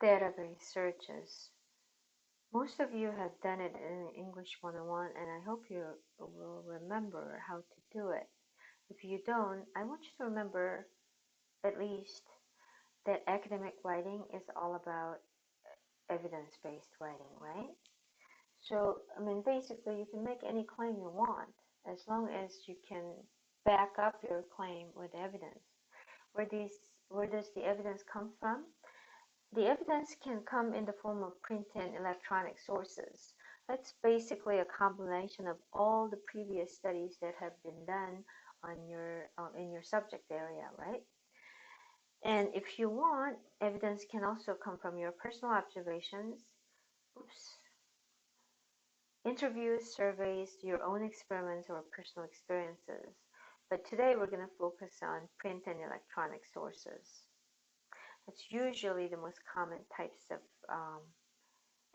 database searches. Most of you have done it in English 101, and I hope you will remember how to do it. If you don't, I want you to remember at least that academic writing is all about evidence-based writing, right? So, I mean, basically, you can make any claim you want as long as you can back up your claim with evidence. Where these, where does the evidence come from? The evidence can come in the form of print and electronic sources. That's basically a combination of all the previous studies that have been done on your in your subject area, right? And if you want, evidence can also come from your personal observations, oops, interviews, surveys, your own experiments, or personal experiences. But today we're going to focus on print and electronic sources. That's usually the most common types of,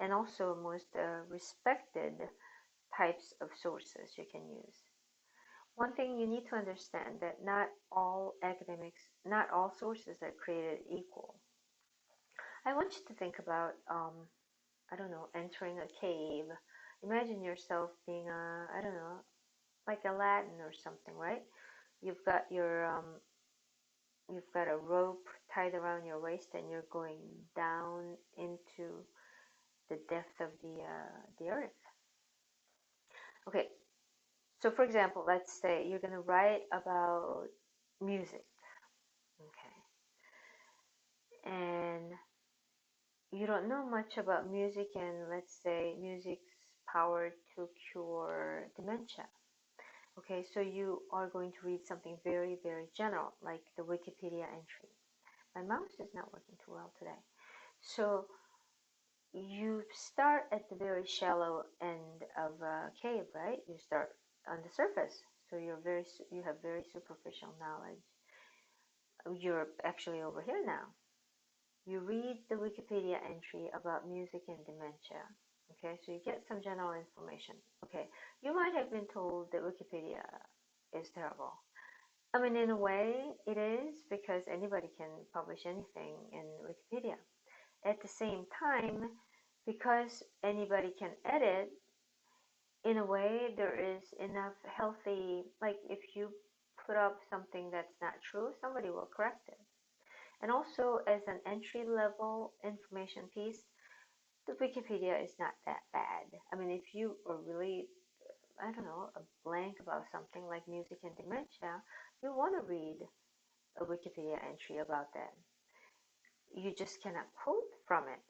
and also most respected types of sources you can use. One thing you need to understand that not all academics, not all sources are created equal. I want you to think about, I don't know, entering a cave. Imagine yourself being a, I don't know, like Aladdin or something, right? You've got your, you've got a rope tied around your waist, and you're going down into the depth of the earth. Okay, so for example, let's say you're going to write about music, okay, and you don't know much about music, and let's say music's power to cure dementia. Okay, so you are going to read something very, very general, like the Wikipedia entry. My mouse is not working too well today. So you start at the very shallow end of a cave, right? You start on the surface, so you have very superficial knowledge. You're actually over here now. You read the Wikipedia entry about music and dementia. Okay, so you get some general information. Okay, you might have been told that Wikipedia is terrible. I mean, in a way, it is, because anybody can publish anything in Wikipedia. At the same time, because anybody can edit, in a way, there is enough healthy, like if you put up something that's not true, somebody will correct it. And also, as an entry level information piece, the Wikipedia is not that bad. I mean, if you are really, I don't know, a blank about something like music and dementia, you want to read a Wikipedia entry about that. You just cannot quote from it.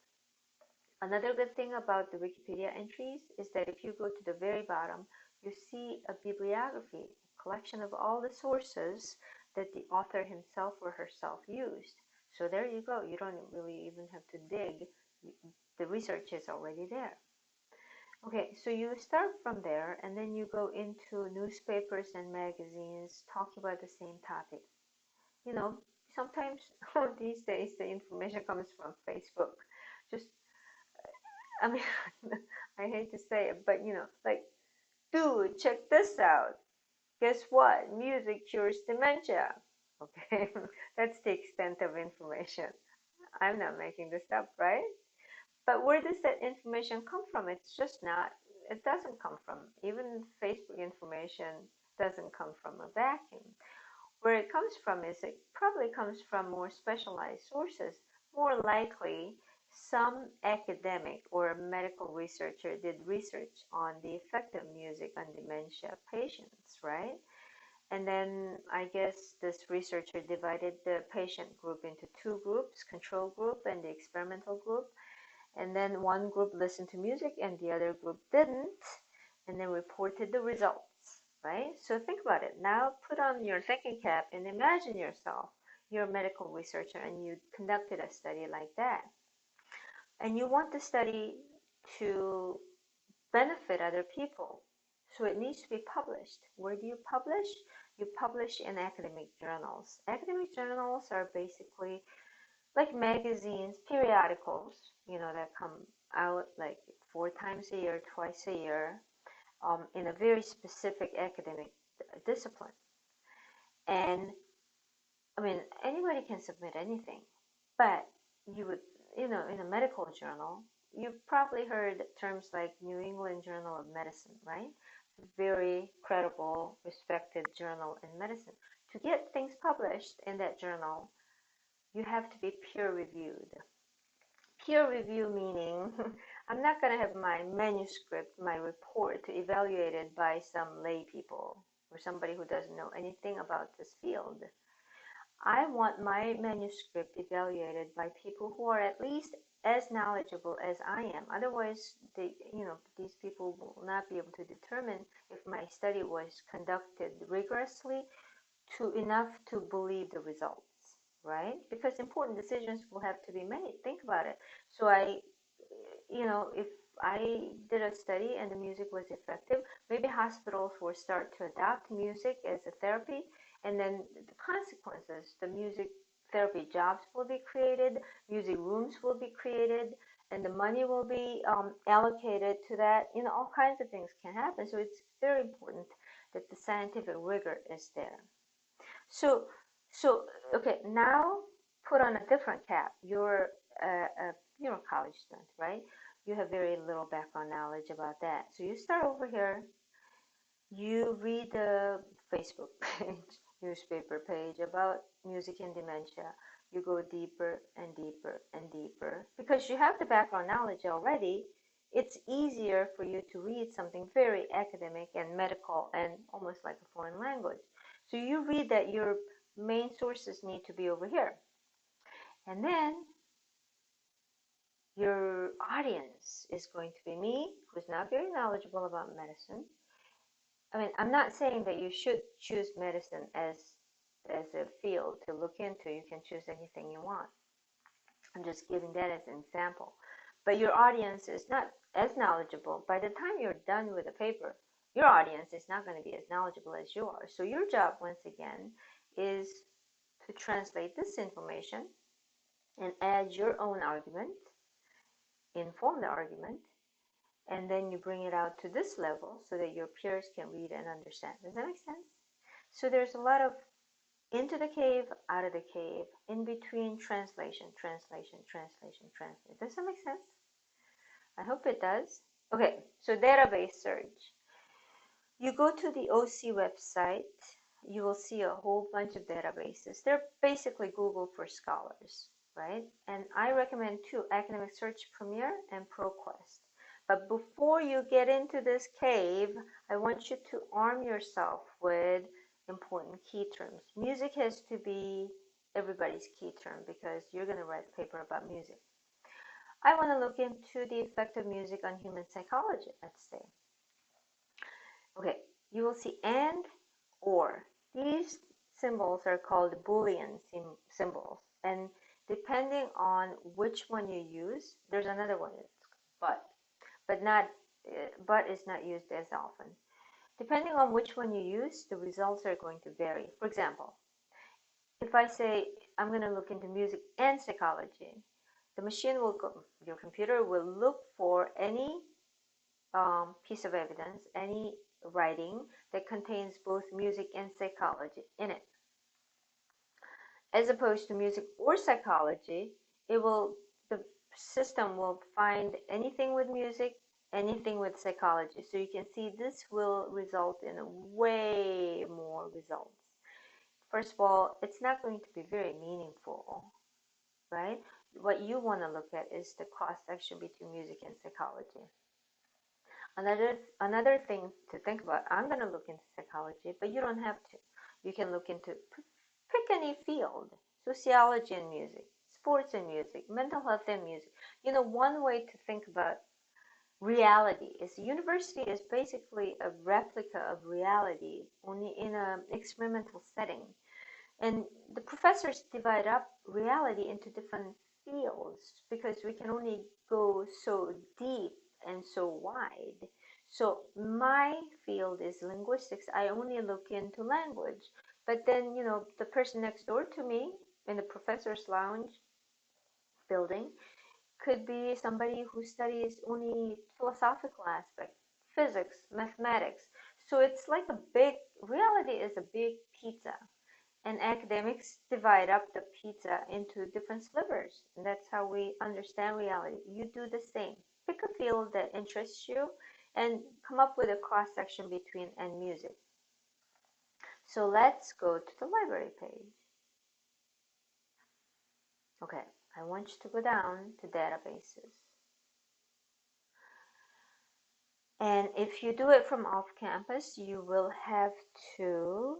Another good thing about the Wikipedia entries is that if you go to the very bottom, you see a bibliography, a collection of all the sources that the author himself or herself used. So there you go. You don't really even have to dig. The research is already there. Okay, so you start from there, and then you go into newspapers and magazines talking about the same topic. You know, sometimes these days the information comes from Facebook. Just, I mean, I hate to say it, but like, dude, check this out. Guess what? Music cures dementia. Okay, that's the extent of information. I'm not making this up, right? But where does that information come from? It's just not, it doesn't come from, even Facebook information doesn't come from a vacuum. Where it comes from is it probably comes from more specialized sources. More likely, some academic or medical researcher did research on the effect of music on dementia patients, right? And then I guess this researcher divided the patient group into two groups, control group and the experimental group. And then one group listened to music and the other group didn't, and then reported the results, right? So think about it. Now put on your thinking cap and imagine yourself, you're a medical researcher and you conducted a study like that. And you want the study to benefit other people. So it needs to be published. Where do you publish? You publish in academic journals. Academic journals are basically like magazines, periodicals, that come out like 4 times a year, twice a year, in a very specific academic discipline. And I mean, anybody can submit anything, but you would, in a medical journal, you've probably heard terms like New England Journal of Medicine, right? Very credible, respected journal in medicine. To get things published in that journal, you have to be peer reviewed. Peer review meaning I'm not going to have my manuscript, my report evaluated by some lay people or somebody who doesn't know anything about this field. I want my manuscript evaluated by people who are at least as knowledgeable as I am. Otherwise, these people will not be able to determine if my study was conducted rigorously to enough to believe the results, right? Because important decisions will have to be made. Think about it. So if I did a study and the music was effective, maybe hospitals will start to adopt music as a therapy, and then the consequences, the music therapy jobs will be created, music rooms will be created, and the money will be allocated to that. All kinds of things can happen. So it's very important that the scientific rigor is there. So, so okay, now put on a different cap. You're a college student, right? You have very little background knowledge about that. So you start over here. You read the Facebook page, newspaper page about music and dementia. You go deeper and deeper and deeper because you have the background knowledge already. It's easier for you to read something very academic and medical and almost like a foreign language. So you read that your main sources need to be over here. And then your audience is going to be me, who's not very knowledgeable about medicine. I mean, I'm not saying that you should choose medicine as a field to look into. You can choose anything you want. I'm just giving that as an example. But your audience is not as knowledgeable. By the time you're done with the paper, your audience is not going to be as knowledgeable as you are. So your job, once again, is to translate this information and add your own argument, inform the argument, and then you bring it out to this level so that your peers can read and understand. Does that make sense? So there's a lot of into the cave, out of the cave, in between translation, translation, translation, translation. Does that make sense? I hope it does. Okay, so database search. You go to the OC website, you will see a whole bunch of databases. They're basically Google for scholars, right? And I recommend two, Academic Search Premier and ProQuest. But before you get into this cave, I want you to arm yourself with important key terms. Music has to be everybody's key term because you're going to write a paper about music. I want to look into the effect of music on human psychology, let's say. Okay, you will see and or. These symbols are called Boolean symbols. And depending on which one you use, there's another one, it's but is not used as often. Depending on which one you use, the results are going to vary. For example, if I say I'm going to look into music and psychology, the machine will go, your computer will look for any piece of evidence, any writing that contains both music and psychology in it. As opposed to music or psychology, the system will find anything with music, anything with psychology. So you can see this will result in way more results. First of all, it's not going to be very meaningful, right? What you want to look at is the cross section between music and psychology. Another thing to think about, I'm going to look into psychology, but you don't have to. You can look into, pick any field, sociology and music, sports and music, mental health and music. One way to think about reality is university is basically a replica of reality, only in an experimental setting. And the professors divide up reality into different fields because we can only go so deep and so wide. So my field is linguistics. I only look into language. But then, the person next door to me in the professor's lounge building could be somebody who studies only philosophical aspects, physics, mathematics. So it's like reality is a big pizza. And academics divide up the pizza into different slivers. And that's how we understand reality. You do the same. Pick a field that interests you and come up with a cross section between and music. So let's go to the library page. Okay, I want you to go down to databases. And if you do it from off campus, you will have to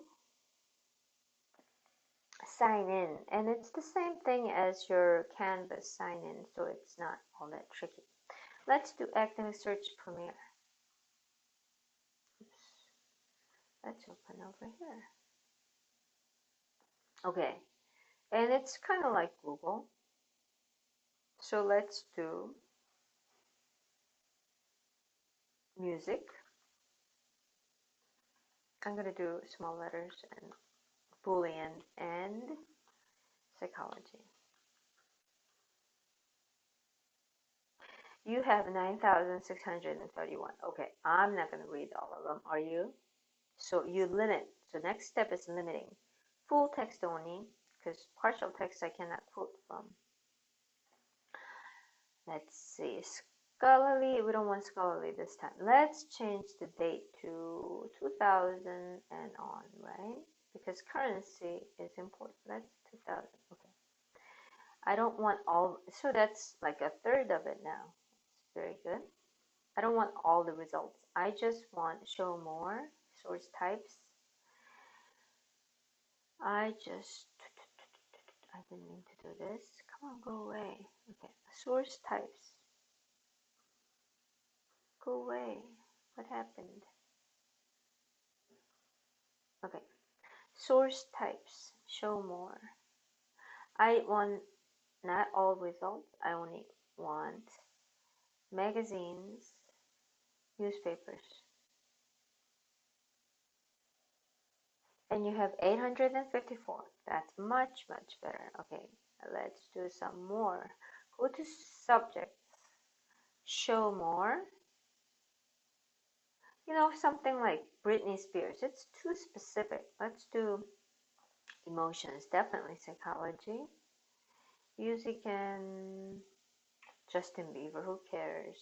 sign in. And it's the same thing as your Canvas sign in, so it's not all that tricky. Let's do Academic Search Premier. Oops. Let's open over here. Okay, and it's kind of like Google. So let's do music. I'm going to do small letters and Boolean and psychology. You have 9,631. Okay, I'm not going to read all of them, are you? So you limit. So next step is limiting. Full text only, because partial text I cannot quote from. Let's see. Scholarly, we don't want scholarly this time. Let's change the date to 2000 and on, right? Because currency is important. That's 2000. Okay. I don't want all, so that's like a third of it now. It's very good. I don't want all the results. I just want show more, source types. I didn't mean to do this. Come on, go away. Okay, source types. Go away. What happened? Okay, source types, show more. I want not all results. I only want magazines, newspapers. And you have 854. That's much, much better. Okay, let's do some more. Go to subjects, show more. You know, something like Britney Spears. It's too specific. Let's do emotions, definitely psychology. Music and Justin Bieber, who cares?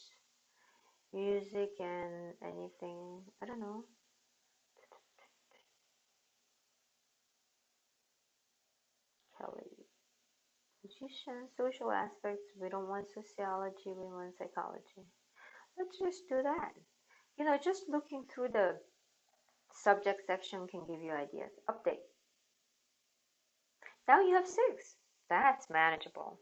Music and anything, I don't know. Kelly. Musician, social aspects, we don't want sociology, we want psychology. Let's just do that. You know, just looking through the subject section can give you ideas. Update. Now you have 6. That's manageable.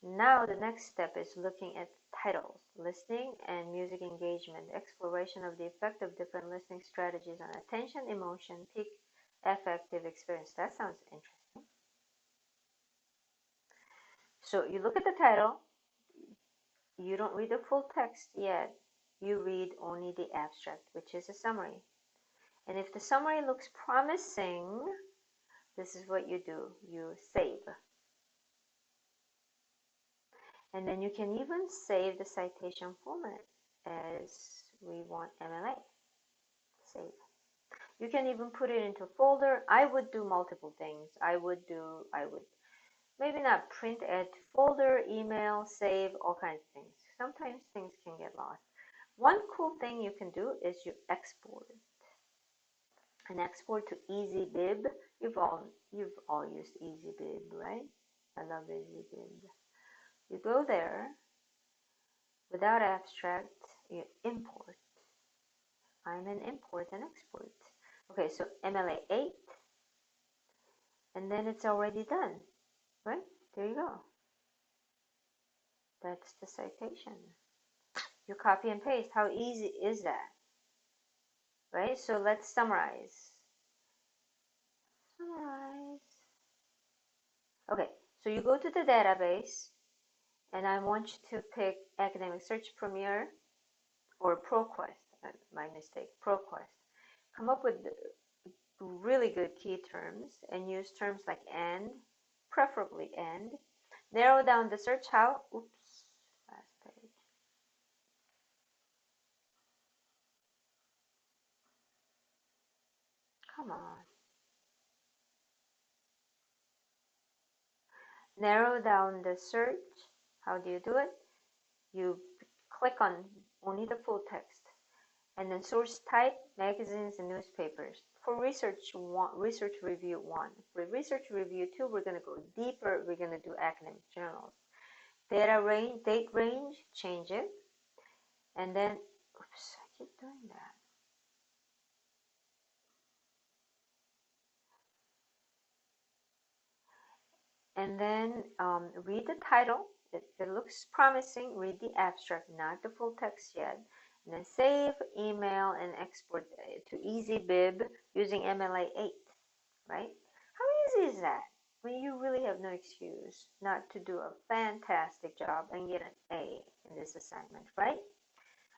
Now the next step is looking at titles, listening and music engagement, exploration of the effect of different listening strategies on attention, emotion, peak affective experience. That sounds interesting. So you look at the title, you don't read the full text yet, you read only the abstract, which is a summary. And if the summary looks promising, this is what you do. You save. And then you can even save the citation format as we want MLA. Save. You can even put it into a folder. I would do multiple things. I would maybe not print, add to folder, email, save, all kinds of things. Sometimes things can get lost. One cool thing you can do is you export it. And export to EasyBib. You've all used EasyBib, right? I love EasyBib. You go there, without abstract, you import. I'm an import and export. Okay, so MLA 8, and then it's already done, right? There you go. That's the citation. You copy and paste. How easy is that? Right? So let's summarize. Okay, so you go to the database, and I want you to pick Academic Search Premier or ProQuest. My mistake, ProQuest. Come up with really good key terms and use terms like and, preferably and. Narrow down the search how. Oops, last page. Come on. narrow down the search. How do you do it? You click on only the full text, and then source type magazines and newspapers. For research one, research review one. For research review two, we're going to go deeper. We're going to do academic journals. Data range, date range, change it, and then oops, I keep doing that. And then read the title. If it looks promising, read the abstract, not the full text yet. And then save, email, and export to EasyBib using MLA 8, right? How easy is that? When you really have no excuse not to do a fantastic job and get an A in this assignment, right?